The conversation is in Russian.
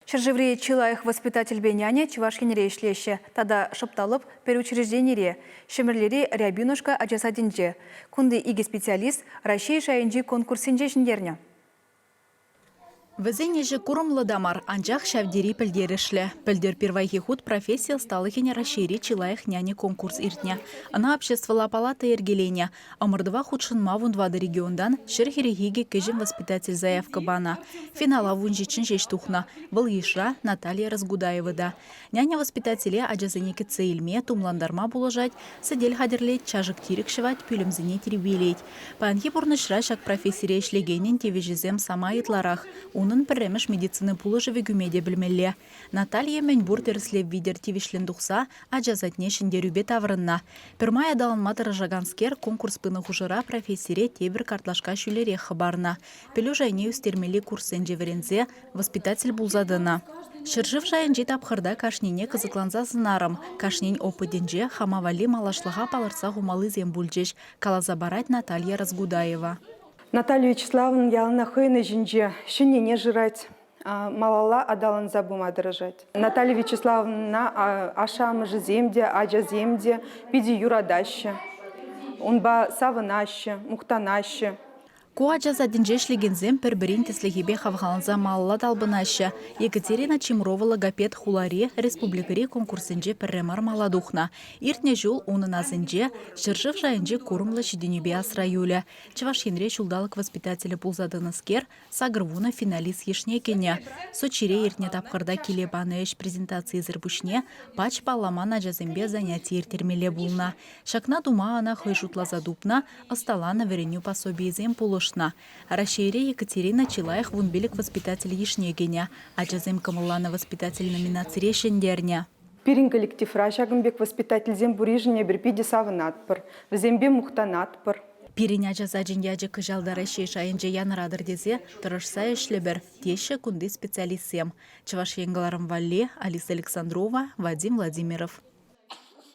Шыржевре чилаях воспитатель беняне чевашкенере ишлеше, тада шыпталып переучрежденире, шемерлери рябинушка аджасадинже. Кунды иги специалист Россия шайынжи конкурсинже жіндерне. Везенеже курымлы дамар, анжақ шавдери пілдерішлі. Пілдер первайхи худ профессия сталыхене расшири чилаях няне конкурс иртня. Она обществовала палата ергеленя. Амырдыва худшын мавундвады региондан шерхерехиге кежим воспитатель заявка бана. Финала вунжичин жештухна. Был ешра Наталья Разгудаевыда. Няня воспитателе аджазынеке цейлме тумландарма булажать, садель хадерлеть, чажык тирикшевать, пюлемзыне теребилеть. Панхи бурнышра шак профессире ишлегенен тевежезем сама итларах. Унын пірреміш медицины пулыжы вегумеде білмелле. Наталья мен буртерслеп видер тивишлен дұқса, аджазатне шиндерюбе таврынна. Пірмай адалынма тырыжаганскер конкурс пыны хужыра профессире тебір картлашка шүлере хабарна. Пелю жайне үстермели курсын жеверензе воспитатель булзадына. Шыржыв жайынжи тапхырда кашнине кызыкланза зынарым. Кашнин опыденже хамавали малашлыға палырса хумалы зембульджеш. Калазабарать Наталья Разгудаева. Наталья Вячеславовна ялына хыйны жинже, шинене жырать, малала адалын забыма дырыжать. Наталья Вячеславовна ашамыжы земде, аджа земде, пиди юрадаще, унба савынаще, мухтанаще. Куаджа задинжешлигензем перберин теслегибе хавхаланза малла талбынаще. Екатерина Чимрова логопед хулари республикари конкурсенже перремар маладухна. Иртне жул уныназынже, шыржыв жайынже курымлы шиденюбе асраюля. Чевашинре шулдалык воспитателя пулзадыныскер, сагрвуна финалист ешнекене. Сочире иртне тапқырда келебаны эш презентации зырбушне, пач палламана жазымбе занятий иртермеле булна. Шакна дума ана хыжутла задупна, осталана вереню пособиезем пулыш. Расшире Екатерина Чилаях вунбелик воспитатель ешнегеня, а джазем камыллана воспитатель номинации решендерня. Пирин коллектив рашагымбек воспитатель зембурижине берпиди савынатпыр, в зембе мухтанатпыр. Пириня жазаджин яджы кыжалда Россия шайынже янрадыр дезе, тұрышса ешлебір, теші кунды специалистсем. Чеваш еңгаларым Валле, Алиса Александрова, Вадим Владимиров.